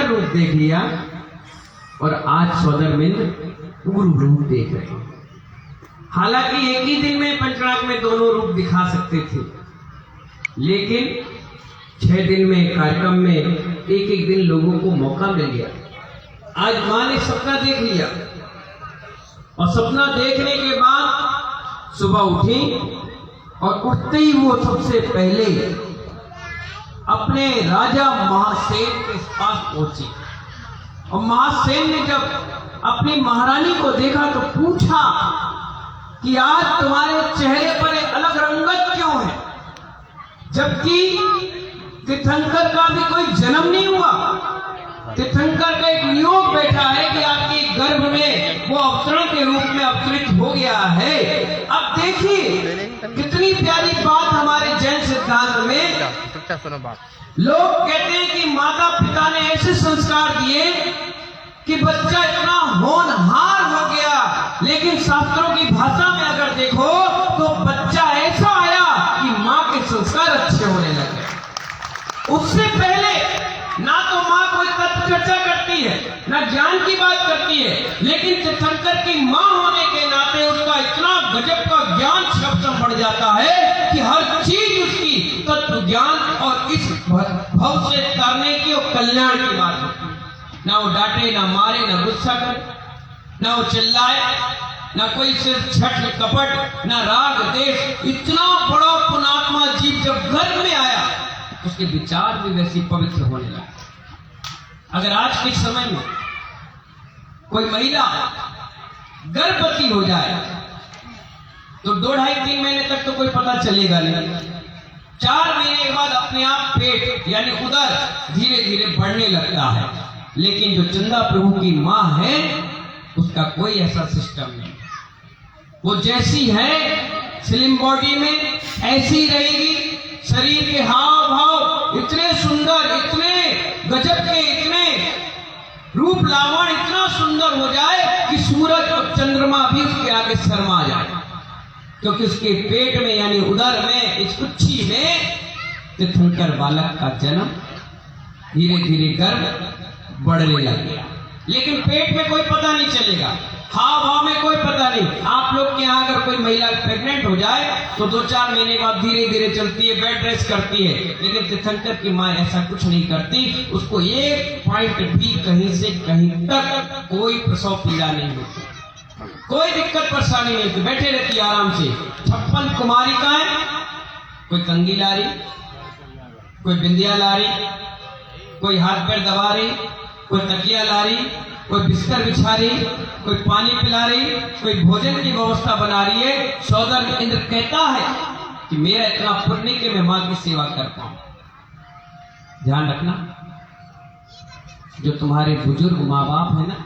तीर्थंकर रूप देख लिया और आज सौदरमिंद पूर्ण रूप देख रहे हैं। हालांकि एक ही दिन में पंचराग में दोनों रूप दिखा सकते थे, लेकिन 6 दिन में कार्यक्रम में एक एक दिन लोगों को मौका मिल गया। आज मां ने सपना देख लिया और सपना देखने के बाद सुबह उठी और उठते ही वो सबसे पहले अपने राजा महासेन के पास पहुंची और महासेन ने जब अपनी महारानी को देखा तो पूछा कि आज तुम्हारे चेहरे पर एक अलग रंगत क्यों है, जबकि तीर्थंकर का भी कोई जन्म नहीं हुआ। तीर्थंकर का एक नियोग बैठा है कि आपके गर्भ में वो अवतरण के रूप में अवतरित हो गया है। अब देखिए कितनी प्यारी बात हमारे जैन सिद्धांत में लोग कहते हैं कि माता पिता ने ऐसे संस्कार दिए कि बच्चा इतना होनहार हो गया, लेकिन शास्त्रों की भाषा में अगर देखो तो बच्चा ऐसा आया कि माँ के संस्कार अच्छे होने लगे। उससे पहले ना तो माँ कोई तत्व चर्चा करती है, ना ज्ञान की बात करती है, लेकिन तीर्थंकर की माँ होने के नाते उसका इतना गजब का ज्ञान शब्द बढ़ जाता है कि हर चीज उसकी तत्व ज्ञान और इस भव से करने की और कल्याण की बात होती है। ना वो डांटे, ना मारे, ना गुस्सा करे, ना वो चिल्लाए, ना कोई सिर्फ छठ कपट, ना राग देश। इतना बड़ा पुणात्मा जीव जब गर्भ में आया उसके विचार भी वैसे पवित्र होने लगे। अगर आज के समय में कोई महिला गर्भवती हो जाए तो 2-2.5-3 महीने तक तो कोई पता चलेगा नहीं। 4 महीने के बाद अपने आप पेट यानी उदर धीरे धीरे बढ़ने लगता है, लेकिन जो चंदा प्रभु की मां है उसका कोई ऐसा सिस्टम नहीं। वो जैसी है स्लिम बॉडी में ऐसी रहेगी, शरीर के हाव भाव इतने सुंदर, इतने गजब के, इतने रूप लावण इतना सुंदर हो जाए कि सूरज और चंद्रमा भी उसके आगे शर्मा जाए, क्योंकि उसके पेट में यानी उदर में, इस कुच्छी में तीर्थंकर बालक का जन्म धीरे धीरे गर्भ बढ़ने लग गया। लेकिन पेट में कोई पता नहीं चलेगा, हाव भाव में कोई पता नहीं। आप लोग के यहाँ अगर कोई महिला प्रेग्नेंट हो जाए तो 2-4 महीने बाद धीरे धीरे चलती है, बेड रेस्ट करती है, लेकिन तीर्थंकर की माँ ऐसा कुछ नहीं करती। उसको एक पॉइंट भी कहीं से कहीं तक कोई प्रसव पीड़ा नहीं होती, कोई दिक्कत परेशानी नहीं होती, बैठे रहती आराम से। 56 कुमारिकाएं, कोई कंगी ला रही, कोई बिंदिया ला रही, कोई हाथ पैर दबा रही, कोई तकिया ला रही, कोई बिस्तर बिछा रही, कोई पानी पिला रही, कोई भोजन की व्यवस्था बना रही है। सौदर इंद्र कहता है कि मेरा इतना पुण्य कि मैं मां की सेवा करता हूं। ध्यान रखना, जो तुम्हारे बुजुर्ग माँ बाप है ना,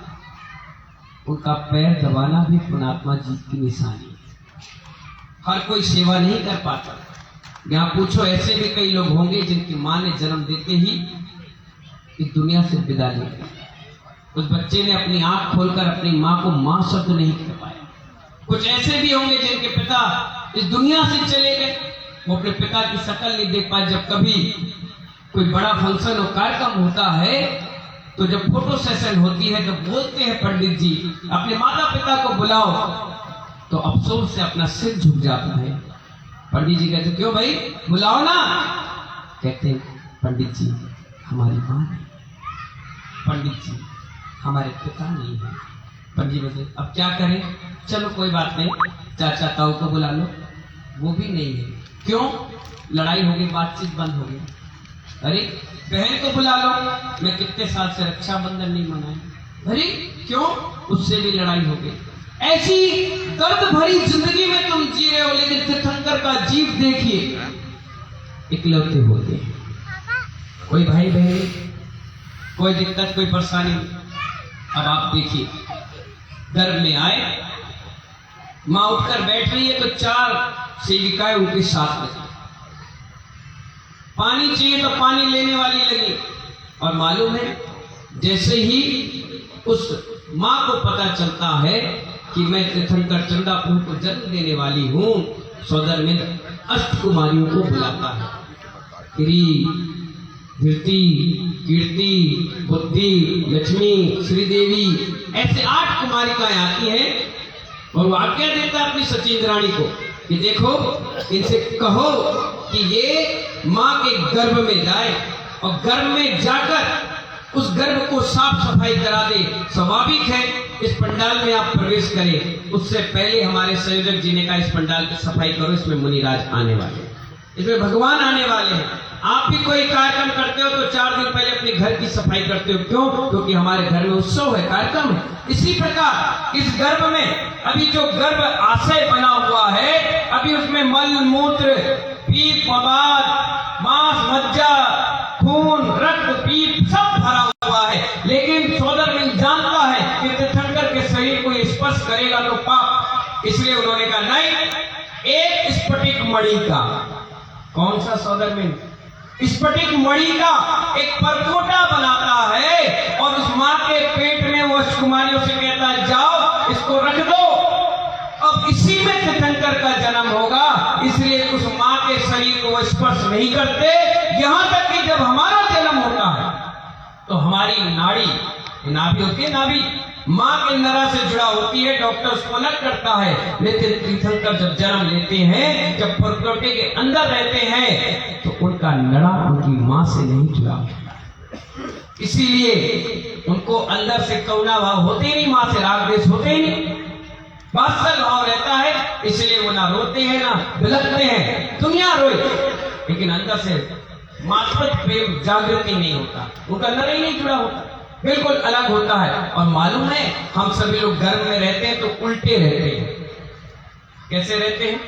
उनका पैर दबाना भी पुण्यात्मा जी की निशानी है। हर कोई सेवा नहीं कर पाता। यहाँ पूछो, ऐसे भी कई लोग होंगे जिनकी मां ने जन्म देते ही इस दुनिया से विदा ले ली। उस बच्चे ने अपनी आंख खोलकर अपनी मां को मां शब्द नहीं कह पाया। कुछ ऐसे भी होंगे जिनके पिता इस दुनिया से चले गए, वो अपने पिता की शक्ल नहीं देख पाए। जब कभी कोई बड़ा फंक्शन और कार्यक्रम होता है तो जब फोटो सेशन होती है तो बोलते हैं पंडित जी अपने माता पिता को बुलाओ, तो अफसोस से अपना सिर झुक जाता है। पंडित जी कहते क्यों भाई, बुलाओ ना। कहते पंडित जी हमारी मां है, पंडित जी हमारे पिता नहीं है। पंडित जी अब क्या करें, चलो कोई बात नहीं, चाचा ताऊ को बुला लो, वो भी नहीं है। क्यों, लड़ाई हो गई, बातचीत बंद हो गई। अरे बहन को बुला लो, मैं कितने साल से रक्षाबंधन नहीं मनाई। अरे क्यों, उससे भी लड़ाई हो गई। ऐसी दर्द भरी जिंदगी में तुम जी रहे हो, लेकिन तीर्थंकर का जीव देखिए, इकलौते होते हैं। कोई भाई बहन, कोई दिक्कत, कोई परेशानी। अब आप देखिए, गर्भ में आए, मां उठकर बैठ रही है तो 4 सेविकाएं उनके साथ लगी। पानी चाहिए तो पानी लेने वाली लगी। और मालूम है, जैसे ही उस मां को पता चलता है कि मैं तीर्थंकर चंदा प्रभु को जन्म देने वाली हूं, सौदर मित्र अष्टकुमारियों को बुलाता है। धृति, कीर्ति, बुद्धि, लक्ष्मी, श्रीदेवी, ऐसे 8 कुमारिकाएं आती हैं और वो आज्ञा देता है अपनी सचिंद्राणी को कि देखो इनसे कहो कि ये माँ के गर्भ में जाए और गर्भ में जाकर उस गर्भ को साफ सफाई करा दे। स्वाभाविक है इस पंडाल में आप प्रवेश करें, उससे पहले हमारे संयोजक जी ने कहा इस पंडाल की सफाई करो, इसमें मुनिराज आने वाले हैं, इसमें भगवान आने वाले हैं। आप भी कोई कार्यक्रम करते हो तो 4 दिन पहले अपने घर की सफाई करते हो, क्यों? क्योंकि हमारे घर में उत्सव है, कार्यक्रम है। इसी प्रकार इस गर्भ में अभी जो गर्भ आशय बना हुआ है, अभी उसमें मल मूत्र, पीप, पवाद, मांस, मज्जा, खून, रक्त, पीप सब भरा हुआ है। लेकिन सौदरमिन जानता है कि तीर्थंकर के शरीर को स्पर्श करेगा तो पाप, इसलिए उन्होंने कहा नहीं, एक स्फटिक मणि का, कौन सा सौदरमिन? स्फटिक मणि का एक परकोटा बनाता है और उस माँ के पेट में वो कुमारियों से कहता है जाओ इसको रख दो, अब इसी में तीर्थंकर का जन्म होगा। इसलिए उस माँ के शरीर को वो स्पर्श नहीं करते, यहाँ तक कि जब हमारा जन्म होता है तो हमारी नाड़ी, नाभि होती है, नाभि माँ के नरा से जुड़ा होती है, डॉक्टर उसको अलग करता है। लेकिन तीर्थंकर जब जन्म लेते हैं, जब परकोटे के अंदर रहते हैं तो उनका नड़ा उनकी माँ से नहीं जुड़ा, इसीलिए उनको अंदर से करुणा भाव होते ही नहीं, माँ से राग द्वेष होते ही नहीं, वात्सल भाव रहता है, इसलिए वो ना रोते हैं ना बिलखते हैं, दुनिया रोए, लेकिन अंदर से मातृ प्रेम जागृति नहीं होता, उनका नर ही नहीं जुड़ा होता, बिल्कुल अलग होता है। और मालूम है हम सभी लोग गर्भ में रहते हैं तो उल्टे रहते हैं। कैसे रहते हैं?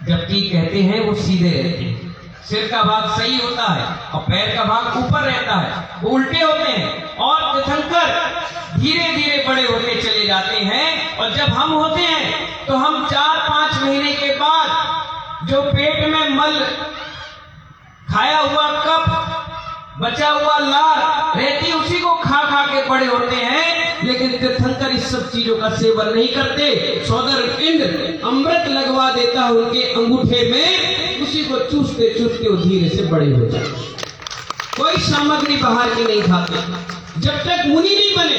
जबकि कहते हैं वो सीधे रहते हैं, सिर का भाग सही होता है और पैर का भाग ऊपर रहता है, वो उल्टे होते हैं। और तीर्थंकर धीरे धीरे बड़े होते चले जाते हैं और जब हम होते हैं तो हम 4-5 महीने के बाद जो पेट में मल, खाया हुआ कप, बचा हुआ लार रहती, उसी को खा खा के बड़े होते हैं। लेकिन तीर्थंकर इस सब चीजों का सेवन नहीं करते। सौदर इंद्र अमृत लगवा देता है उनके अंगूठे में, उसी को चूसते चूसते वो धीरे से बड़े हो जाते। कोई सामग्री बाहर की नहीं खाते। जब तक मुनि नहीं बने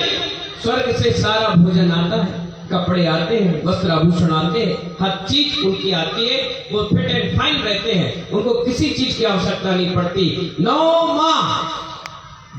स्वर्ग से सारा भोजन आता है, कपड़े आते हैं, वस्त्र आभूषण आते हैं, हर चीज उनकी आती है, वो फिट एंड फाइन रहते हैं, उनको किसी चीज की आवश्यकता नहीं पड़ती। 9 माह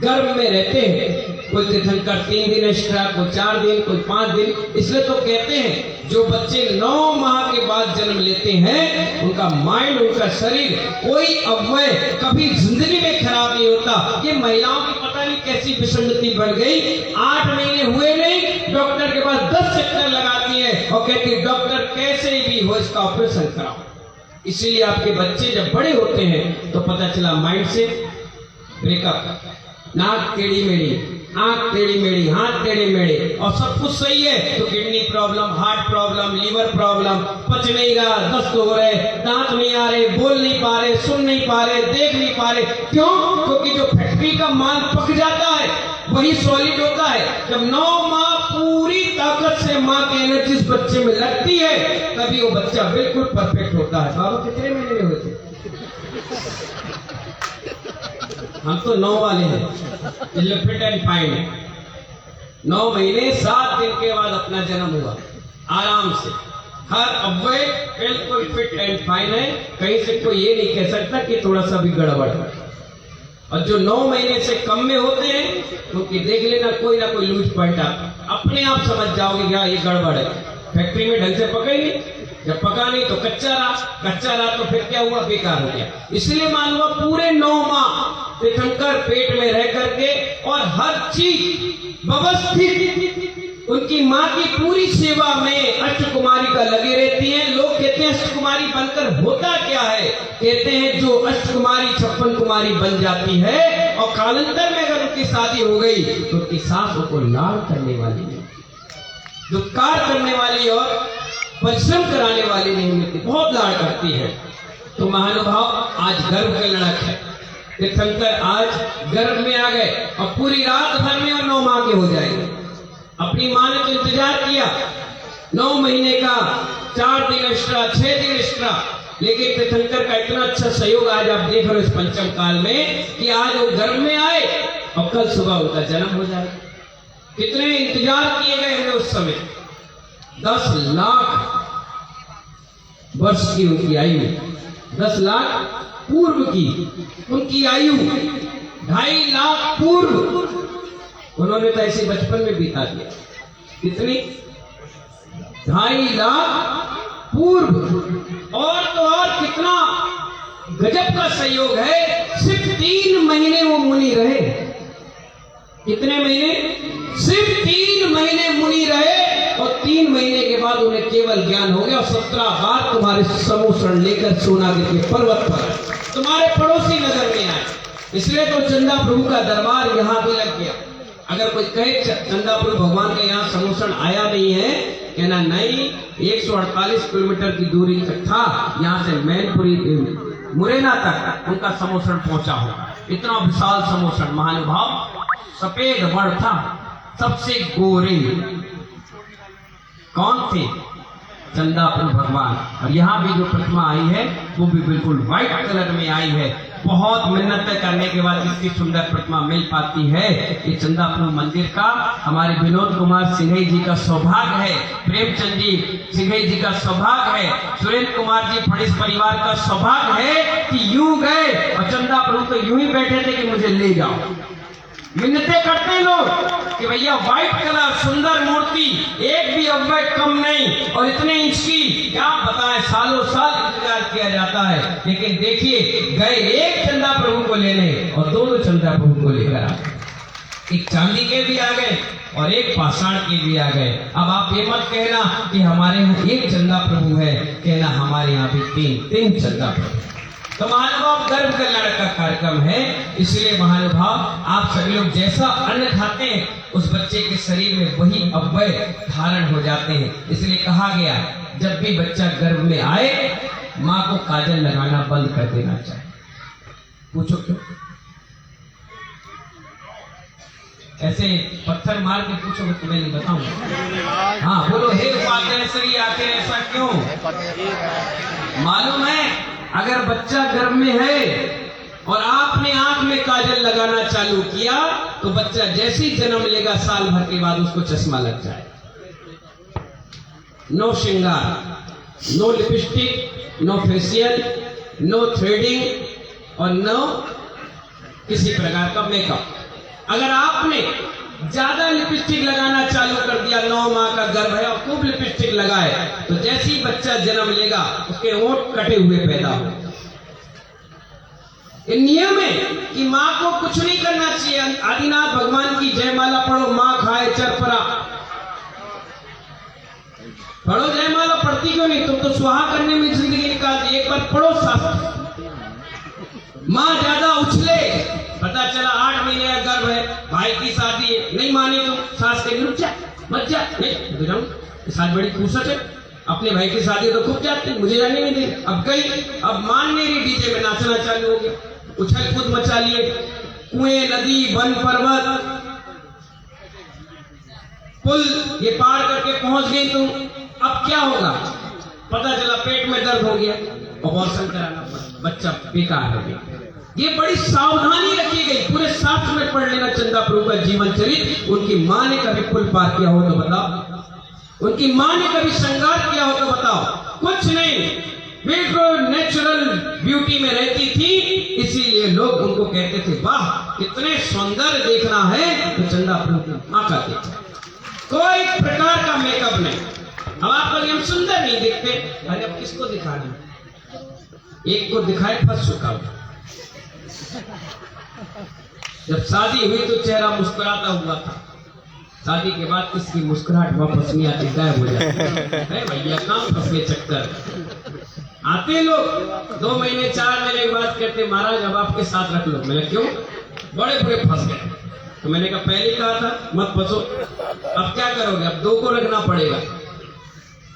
गर्भ में रहते हैं। कोई तीर्थंकर 3 दिन एक्स्ट्रा, कोई 4 दिन, कोई 5 दिन। इसलिए तो कहते हैं जो बच्चे 9 माह के बाद जन्म लेते हैं उनका माइंड, उनका शरीर, कोई अवयव कभी जिंदगी में खराब नहीं होता। ये महिलाओं की पता नहीं कैसी विसंगति बढ़ गई, 8 महीने हुए नहीं, डॉक्टर के पास 10 चक्कर लगाती है और कहती है डॉक्टर कैसे भी हो इसका ऑपरेशन कराओ। इसीलिए आपके बच्चे जब बड़े होते हैं तो पता चला माइंड से ब्रेकअप, नाक टेढ़ी मेढ़ी, आंख टेढ़ी मेढ़ी, हाथ टेढ़े मेढ़े, और सब कुछ सही है तो kidney problem, heart problem, liver problem, पच नहीं रहा, दस्त हो रहे, दांत नहीं आ रहे, बोल नहीं पा रहे, सुन नहीं पा रहे, देख नहीं पा रहे। क्यों? क्योंकि जो फैक्ट्री का माल पक जाता है वही सॉलिड होता है। जब 9 माह पूरी ताकत से माँ की एनर्जी इस बच्चे में लगती है तभी वो बच्चा बिल्कुल परफेक्ट होता है। बाबा कितने महीने में हुए थे? हम तो 9 वाले हैं, फिट एंड फाइन है। 9 महीने 7 दिन के बाद अपना जन्म हुआ, आराम से, हर अवयव बिल्कुल फिट एंड फाइन है। कहीं से कोई ये नहीं कह सकता कि थोड़ा सा भी गड़बड़ है। और जो 9 महीने से कम में होते हैं क्योंकि देख लेना कोई ना कोई लूज पॉइंट आप अपने आप समझ जाओगे क्या ये गड़बड़ है। फैक्ट्री में ढंग से पकेंगे, जब पका नहीं तो कच्चा रहा तो फिर क्या हुआ? बेकार हो गया। इसलिए मान लो पूरे 9 माह तीर्थंकर पेट में रह करके और हर चीज व्यवस्थित उनकी माँ की पूरी सेवा में अष्टकुमारी लगे रहती हैं। लोग कहते हैं अष्टकुमारी बनकर होता क्या है? कहते हैं जो अष्टकुमारी 56 कुमारी बन जाती है और कालांतर में अगर उनकी शादी हो गई तो उनकी सास उनको लाड़ करने वाली नहीं, दुत्कार करने वाली और परिश्रम कराने वाली नहीं मिलती, बहुत लाड़ करती है। तो महानुभाव आज गर्भ का लड़क है, तीर्थंकर आज गर्भ में आ गए और पूरी रात भर में और 9 माह के हो जाएंगे। अपनी मां ने तो इंतजार किया 9 महीने का, 4 दिन एक्स्ट्रा, 6 दिन एक्स्ट्रा, लेकिन तीर्थंकर का इतना अच्छा सहयोग आज आप देख रहे हो इस पंचम काल में कि आज वो गर्भ में आए और कल सुबह उनका जन्म हो जाए। कितने इंतजार किए गए हैं उस समय। 10 लाख वर्ष की उनकी आयु, 10 लाख पूर्व की उनकी आयु, 2.5 लाख पूर्व उन्होंने तो ऐसे बचपन में बिता दिया। कितनी? 2.5 लाख पूर्व। और तो और कितना गजब का संयोग है, सिर्फ 3 महीने वो मुनि रहे। कितने महीने? सिर्फ 3 महीने मुनि रहे और 3 महीने के बाद उन्हें केवल ज्ञान हो गया। और 17 बार तुम्हारे समूषण लेकर सोनागिरी के पर्वत पर तुम्हारे पड़ोसी नगर में आए। इसलिए तो चंदा प्रभु का दरबार यहाँ भी लग गया। अगर कोई कहे चंदा प्रभु भगवान के यहाँ समूषण आया नहीं है, कहना नहीं, 148 किलोमीटर की दूरी तक था, यहाँ से मैनपुरी मुरैना तक उनका समूषण पहुंचा होगा। इतना विशाल समूषण, महानुभाव, सफेद वर्ण था, सबसे गोरे कौन थे? चंदा प्रभु भगवान। और यहाँ भी जो प्रतिमा आई है वो भी बिल्कुल व्हाइट कलर में आई है। बहुत मेहनत करने के बाद इतनी सुंदर प्रतिमा मिल पाती है। ये चंदा प्रभु मंदिर का हमारे विनोद कुमार सिंघई जी का सौभाग्य है, प्रेमचंद जी सिंघई जी का सौभाग्य है, सुरेंद्र कुमार जी फड़िस परिवार का सौभाग्य है कि यूं गए और चंदा प्रभु तो यूं ही बैठे थे कि मुझे ले जाओ। मिन्नतें करते हैं लोग कि भैया व्हाइट कलर सुंदर मूर्ति, एक भी अव्यय कम नहीं, और इतने इंच की, क्या बताएं, सालों साल इंतजार किया जाता है। लेकिन देखिए, गए एक चंदा प्रभु को लेने और 2 चंदा प्रभु को लेकर आ गए। एक चांदी के भी आ गए और एक पाषाण के भी आ गए। अब आप ये मत कहना कि हमारे यहाँ एक चंदा प्रभु है, कहना हमारे यहाँ भी 3 चंदा प्रभु। तो महानुभाव, गर्भ का लड़का कार्यक्रम है, इसलिए महानुभाव आप सभी लोग जैसा अन्न खाते हैं उस बच्चे के शरीर में वही अव्यय धारण हो जाते हैं। इसलिए कहा गया, जब भी बच्चा गर्भ में आए माँ को काजल लगाना बंद कर देना चाहिए। पूछो क्यों? ऐसे पत्थर मार के पूछोगे तो मैं नहीं बताऊंगा। हाँ बोलो, हे उपाध्याय आते ऐसा क्यों? मालूम है, अगर बच्चा गर्भ में है और आपने आंख में काजल लगाना चालू किया तो बच्चा जैसे ही जन्म लेगा साल भर के बाद उसको चश्मा लग जाए। नो श्रृंगार, no lipstick, no facial, no threading और नो किसी प्रकार का मेकअप। अगर आपने ज्यादा लिपस्टिक लगाना चालू कर दिया, 9 माह का गर्भ है और खूब लिपस्टिक लगाए, तो जैसे ही बच्चा जन्म लेगा उसके होंठ कटे हुए पैदा हो। ये नियम है कि माँ को कुछ नहीं करना चाहिए। आदिनाथ भगवान की जयमाला पढ़ो, माँ खाए चरपरा। पढ़ो जयमाला, पढ़ती क्यों नहीं? तुम तो सुहा करने में जिंदगी निकाल दी। एक बार पढ़ो शास्त्र। माँ ज्यादा उछले, पता चला 8 महीने का गर्भ है, भाई की शादी है, नहीं मानी तो सास के रुक जा, मत जा, नहीं जाऊं, सास बड़ी फुर्सत है, अपने भाई की शादी तो खूब जाते, मुझे जाने नहीं दे। अब गई, अब मान मेरी डीजे में नाचना चालू हो गया, उछल कूद मचा लिए, कुएं, नदी, वन, पर्वत, पुल ये पार करके पहुंच गई तुम। अब क्या होगा? पता चला पेट में दर्द हो गया, ऑपरेशन कराना पड़ा, बच्चा बेकार हो गया। ये बड़ी सावधानी रखी गई। पूरे शास्त्र में पढ़ लेना चंदा प्रभु का जीवन चरित्र। उनकी माँ ने कभी पुल पार किया हो तो बताओ, उनकी माँ ने कभी श्रृंगार किया हो तो बताओ? कुछ नहीं, बिल्कुल नेचुरल ब्यूटी में रहती थी। इसीलिए लोग उनको कहते थे, वाह कितने सुंदर देखना है, तो चंदा प्रभु की माँ का देखा, कोई प्रकार का मेकअप नहीं। अब आप हम सुंदर नहीं दिखते, अरे अब किसको दिखाना? एक को दिखाए फंस चुका हो। जब शादी हुई तो चेहरा मुस्कुराता हुआ था, शादी के बाद किसकी मुस्कुराहट वापस नहीं आती, गायब हो जाती है। भैया काम फंसने चक्कर आते लोग 2 महीने 4 महीने के बाद कहते महाराज अब आपके साथ रख लो। मैंने क्यों? बड़े बड़े फंस गए। तो मैंने कहा पहले कहा था मत फंसो, अब क्या करोगे? अब 2 को रखना पड़ेगा,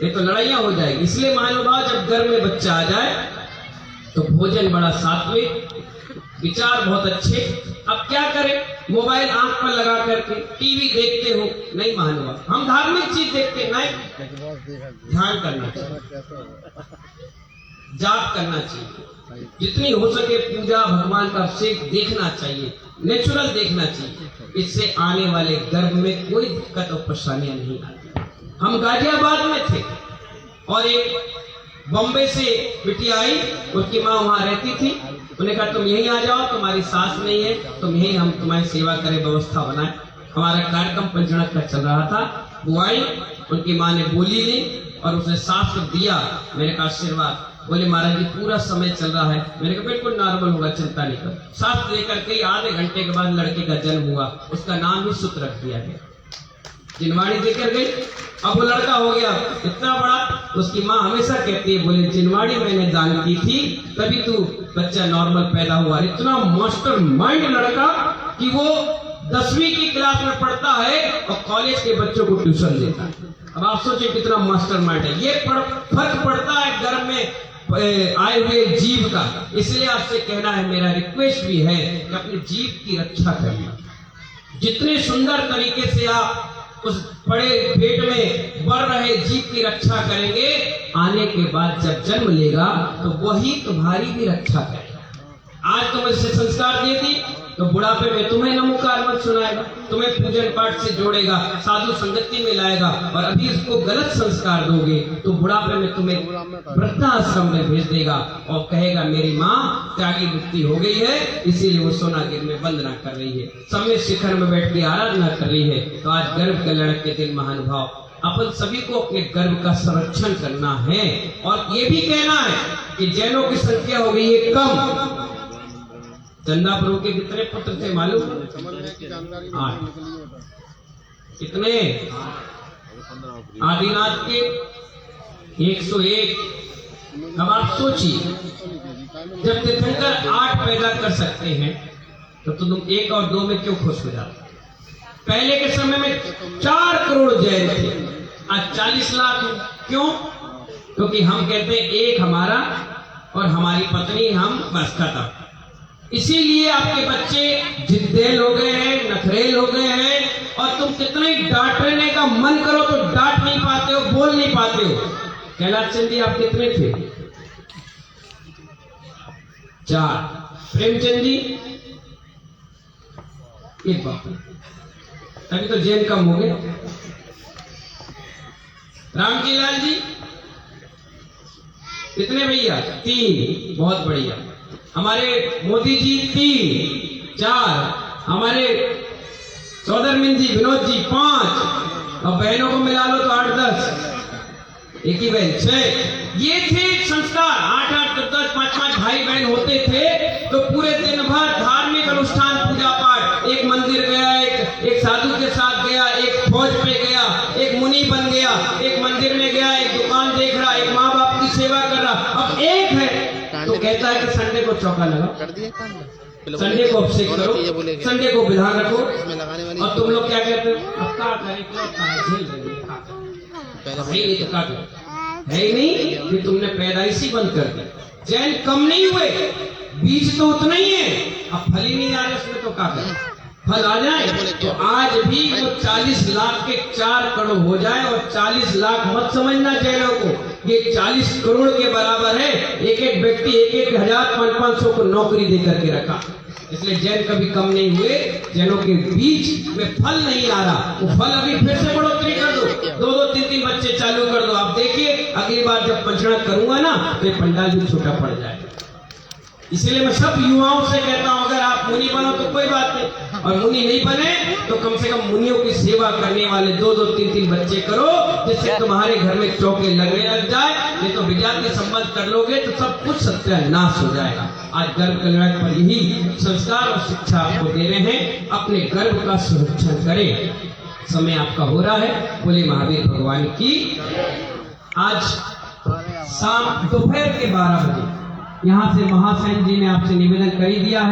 ये तो लड़ाइयां हो जाएगी। इसलिए महानुभाव, जब घर में बच्चा आ जाए तो भोजन बड़ा सात्विक, विचार बहुत अच्छे। अब क्या करें? मोबाइल आंख पर लगा करके टीवी देखते हो, नहीं महानुभाव, हम धार्मिक चीज देखते नहीं, ध्यान करना चाहिए। जाप करना चाहिए, जितनी हो सके पूजा भगवान का अभिषेक देखना चाहिए, नेचुरल देखना चाहिए। इससे आने वाले गर्भ में कोई दिक्कत और परेशानियां नहीं आती। हम गाजियाबाद में थे और एक बॉम्बे से बिटिया आई, उसकी माँ वहां रहती थी। उन्हें कहा तुम यहीं आ जाओ, तुम्हारी सास नहीं है, तुम यहीं, हम तुम्हारी सेवा करें, व्यवस्था बनाए। हमारा कार्यक्रम पंचणक का चल रहा था। वो आई, उनकी माँ ने बोली ली और उसने शास्त्र दिया। मैंने कहा आशीर्वाद। बोले महाराज जी पूरा समय चल रहा है। मैंने कहा बिल्कुल नॉर्मल होगा, चिंता नहीं कर। शास्त्र लेकर के आधे घंटे के बाद लड़के का जन्म हुआ। उसका नाम भी सुत रख दिया गया। जिनवाड़ी देकर गई, अब वो लड़का हो गया इतना बड़ा। उसकी माँ हमेशा कहती है, बोले जिनवाड़ी मैंने दान की थी तभी तू बच्चा नॉर्मल पैदा हुआ। इतना मास्टर माइंड लड़का कि वो 10वीं की क्लास में पढ़ता है और कॉलेज के बच्चों को ट्यूशन देता है। अब आप सोचिए कितना मास्टर माइंड है। ये फर्क पड़ता है गर्भ में आए हुए जीव का। इसलिए आपसे कहना है, मेरा रिक्वेस्ट भी है कि अपने जीव की रक्षा करना। जितने सुंदर तरीके से आप उस बड़े पेट में बढ़ रहे जीव की रक्षा करेंगे, आने के बाद जब जन्म लेगा तो वही तुम्हारी भी रक्षा करेगा। आज तुम इससे संस्कार दे दी तो बुढ़ापे में तुम्हें नमोकार मत सुनाएगा, तुम्हें पूजन पाठ से जोड़ेगा, साधु संगति में लाएगा। और अभी इसको गलत संस्कार दोगे तो बुढ़ापे में तुम्हें वृद्धाश्रम में भेज देगा और कहेगा मेरी माँ त्यागी मुक्ति हो गई है, इसीलिए वो सोनागिर में वंदना कर रही है, समय शिखर में बैठ के आराधना कर रही है। तो आज गर्भ के लड़क के दिन महानुभाव, अपन सभी को अपने गर्भ का संरक्षण करना है। और ये भी कहना है कि जैनों की संख्या हो गई है कम। चंदापुर के कितने पुत्र थे मालूम? 8। कितने? आदिनाथ के 101। अब आप सोचिए, जब तीर्थंकर 8 पैदा कर सकते हैं तो तुम 1 और 2 में क्यों खुश हो जाते? पहले के समय में 4 करोड़ जैन थे, आज 40 लाख। क्यों? क्योंकि हम कहते हैं एक हमारा और हमारी पत्नी, हम बस खत्म। इसीलिए आपके बच्चे जिद्देल हो गए हैं, नखरेल हो गए हैं। और तुम कितने डांटने का मन करो तो डांट नहीं पाते हो, बोल नहीं पाते हो। कैलाश चंद जी आप कितने थे? 4। प्रेमचंद जी 1 बाप, तभी तो जैन कम हो गए। रामजी लाल जी कितने भैया? 3। बहुत बढ़िया। हमारे मोदी जी 3, 4। हमारे चौधरमिन जी, विनोद जी 5। और बहनों को मिला लो तो 8-10। एक ही बहन 6। ये थे संस्कार। 8-8, 10-10, 5-5 भाई बहन होते थे तो पूरे दिन भर धार्मिक अनुष्ठान, पूजा पाठ। एक मंदिर गया, एक साधु के साथ गया, एक फौज पे गया, एक मुनि बन गया, एक मंदिर में गया, एक दुकान देख रहा, एक माँ बाप की सेवा कर रहा। अब एक है तो कहता है कि संडे को चौका लगा, संडे को अभिषेक करो, संडे को विधान रखो। और तुम लोग क्या कहते हो? अब क्या करें, है ही नहीं कि तुमने पैदाइशी बंद कर दी। जैन कम नहीं हुए, बीज तो उतना ही है, अब फल ही नहीं आ रहे उसमें, तो क्या करें? फल आ जाए तो आज भी वो 40 लाख के 4 करोड़ हो जाए। और 40 लाख मत समझना जैनों को, ये 40 करोड़ के बराबर है। एक एक व्यक्ति 1-1 हजार 500 को नौकरी देकर के रखा। इसलिए जैन कभी कम नहीं हुए। जैनों के बीच में फल नहीं आ रहा, वो फल अभी फिर से बढ़ोतरी कर दो, 2-2, 3-3 बच्चे चालू कर दो। आप देखिए अगली बार जब पंचणक करूंगा ना तो ये पंडाल भी छोटा पड़ जाएगा। इसलिए मैं सब युवाओं से कहता हूं, अगर आप मुनि बनो तो कोई बात नहीं, और मुनि नहीं बने तो कम से कम मुनियों की सेवा करने वाले 2-2, 3-3 बच्चे करो, जिससे तुम्हारे घर में चौके लगने लग जाए। नहीं तो विजातीय संबंध कर लोगे तो सब कुछ सत्यानाश हो जाएगा। आज गर्भ के लड़क पर यही संस्कार और शिक्षा आपको दे रहे हैं। अपने गर्भ का संरक्षण करें। समय आपका हो रहा है। बोले महावीर भगवान की। आज शाम दोपहर के 12 बजे यहाँ से महासेन जी ने आपसे निवेदन कर ही दिया है।